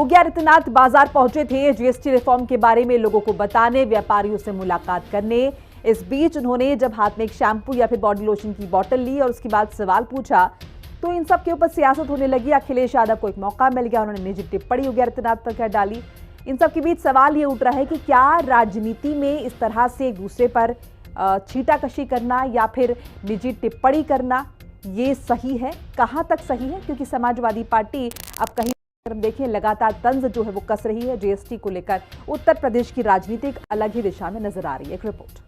योगी आदित्यनाथ बाजार पहुंचे थे जीएसटी रिफॉर्म के बारे में लोगों को बताने, व्यापारियों से मुलाकात करने। इस बीच उन्होंने जब हाथ में एक शैम्पू या फिर बॉडी लोशन की बोतल ली और उसके बाद सवाल पूछा तो इन सब के ऊपर सियासत होने लगी। अखिलेश यादव को एक मौका मिल गया, उन्होंने निजी टिप्पणी योगी आदित्यनाथ पर कर डाली। इन सब के बीच सवाल ये उठ रहा है कि क्या राजनीति में इस तरह से एक दूसरे पर छींटाकशी करना या फिर निजी टिप्पणी करना ये सही है, कहां तक सही है? क्योंकि समाजवादी पार्टी अब कहीं देखें लगातार तंज जो है वो कस रही है जीएसटी को लेकर। उत्तर प्रदेश की राजनीति एक अलग ही दिशा में नजर आ रही है। एक रिपोर्ट।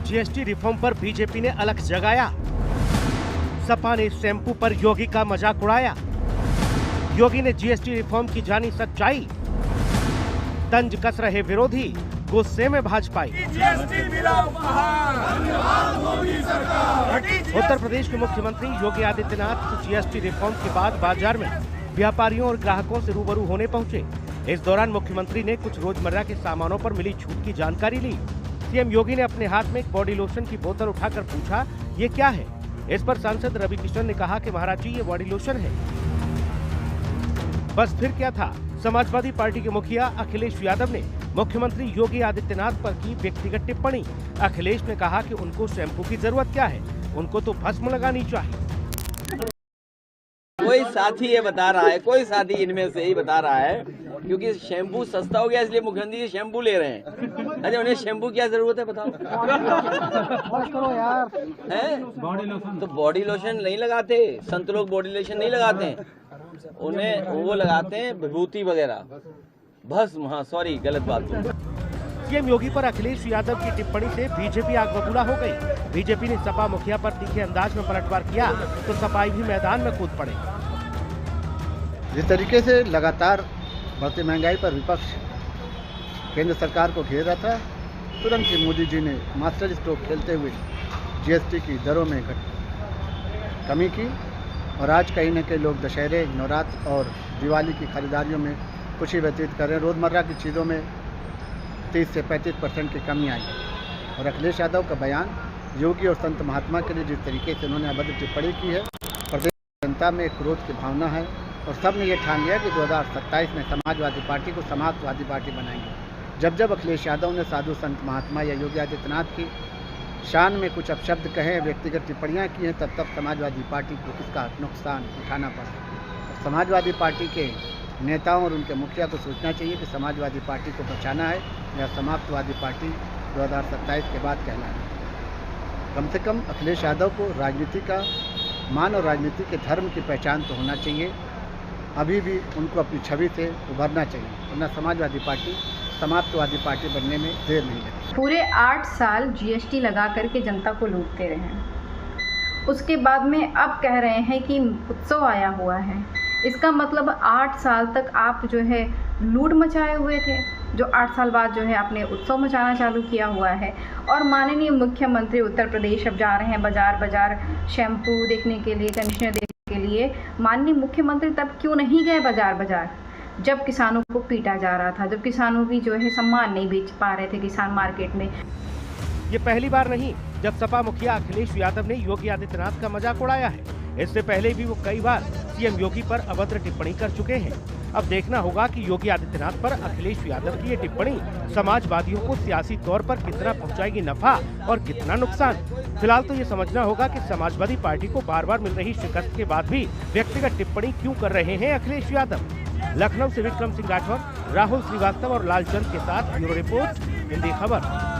जीएसटी रिफॉर्म पर बीजेपी ने अलग जगाया, सपा ने शैम्पू पर योगी का मजाक उड़ाया। योगी ने जीएसटी रिफॉर्म की जानी सच्चाई, तंज कस रहे विरोधी गुस्से में भाजपाई। उत्तर प्रदेश के मुख्यमंत्री योगी आदित्यनाथ जीएसटी रिफॉर्म के बाद बाजार में व्यापारियों और ग्राहकों से रूबरू होने पहुंचे। इस दौरान मुख्यमंत्री ने कुछ रोजमर्रा के सामानों पर मिली छूट की जानकारी ली। सीएम योगी ने अपने हाथ में एक बॉडी लोशन की बोतल उठाकर पूछा, ये क्या है? इस पर सांसद रवि किशन ने कहा कि महाराज जी ये बॉडी लोशन है। बस फिर क्या था? समाजवादी पार्टी के मुखिया अखिलेश यादव ने मुख्यमंत्री योगी आदित्यनाथ पर की व्यक्तिगत टिप्पणी। अखिलेश ने कहा कि उनको शैम्पू की जरूरत क्या है, उनको तो भस्म लगानी चाहिए। कोई साथी ये बता रहा है, कोई साथी इनमें से ही बता रहा है क्योंकि शैम्पू सस्ता हो गया इसलिए मुख्यमंत्री जी शैम्पू ले रहे हैं। अरे उन्हें शैम्पू क्या जरूरत है बताओ? बॉडी लोशन तो बॉडी लोशन नहीं लगाते, संत लोग बॉडी लोशन नहीं लगाते हैं, उन्हें वो लगाते हैं विभूति वगैरह, भस्म। हाँ सॉरी, गलत बात बोली। सीएम योगी पर अखिलेश यादव की टिप्पणी से बीजेपी आग बबूला हो गई। बीजेपी ने सपा मुखिया पर तीखे अंदाज में पलटवार किया तो सपाई भी मैदान में कूद पड़े। जिस तरीके से लगातार बढ़ती महंगाई पर विपक्ष केंद्र सरकार को घेर रहा था, तुरंत ही मोदी जी ने मास्टर स्ट्रोक खेलते हुए जीएसटी की दरों में कमी की और आज कहीं न कहीं लोग दशहरे, नवरात्र और दिवाली की खरीदारियों में खुशी व्यतीत कर रहे हैं। रोज़मर्रा की चीज़ों में 30 से 35% की कमी आई और अखिलेश यादव का बयान योगी और संत महात्मा के लिए जिस तरीके से उन्होंने अभद्र टिप्पणी की है, प्रदेश जनता में क्रोध की भावना है और सब ने ये ठान लिया कि 2027 में समाजवादी पार्टी को समाजवादी पार्टी बनाएंगे। जब जब अखिलेश यादव ने साधु संत महात्मा या योगी आदित्यनाथ की शान में कुछ अपशब्द कहे, व्यक्तिगत टिप्पणियाँ की हैं, तब समाजवादी पार्टी को इसका नुकसान उठाना पड़ा। समाजवादी पार्टी के नेताओं और उनके मुखिया को सोचना चाहिए कि समाजवादी पार्टी को बचाना है या समाजवादी पार्टी 2027 के बाद कहलाना है। कम से कम अखिलेश यादव को राजनीति का मान और राजनीति के धर्म की पहचान तो होना चाहिए। अभी भी उनको अपनी छवि से उभरना चाहिए, वरना समाजवादी पार्टी समाजवादी पार्टी बनने में देर नहीं लगती। पूरे 8 साल जीएसटी लगा करके जनता को लूटते रहे, उसके बाद में अब कह रहे हैं कि उत्सव आया हुआ है। इसका मतलब 8 साल तक आप जो है लूट मचाए हुए थे, जो 8 साल बाद जो है आपने उत्सव मचाना चालू किया हुआ है। और माननीय मुख्यमंत्री उत्तर प्रदेश अब जा रहे हैं बाजार बाजार शैम्पू देखने के लिए, कंडीशनर देखने के लिए। माननीय मुख्यमंत्री तब क्यों नहीं गए बाजार बाजार जब किसानों को पीटा जा रहा था, जब किसानों की जो है सम्मान नहीं बेच पा रहे थे किसान मार्केट में। ये पहली बार नहीं जब सपा मुखिया अखिलेश यादव ने योगी आदित्यनाथ का मजाक उड़ाया है। इससे पहले भी वो कई बार सीएम योगी पर अभद्र टिप्पणी कर चुके हैं। अब देखना होगा कि योगी आदित्यनाथ पर अखिलेश यादव की ये टिप्पणी समाजवादियों को सियासी तौर पर कितना पहुंचाएगी नफा और कितना नुकसान। फिलहाल तो ये समझना होगा कि समाजवादी पार्टी को बार बार मिल रही शिकस्त के बाद भी व्यक्तिगत टिप्पणी क्यों कर रहे हैं अखिलेश यादव। लखनऊ से विक्रम सिंह राठौर, राहुल श्रीवास्तव और लालचंद के साथ ब्यूरो रिपोर्ट, हिंदी खबर।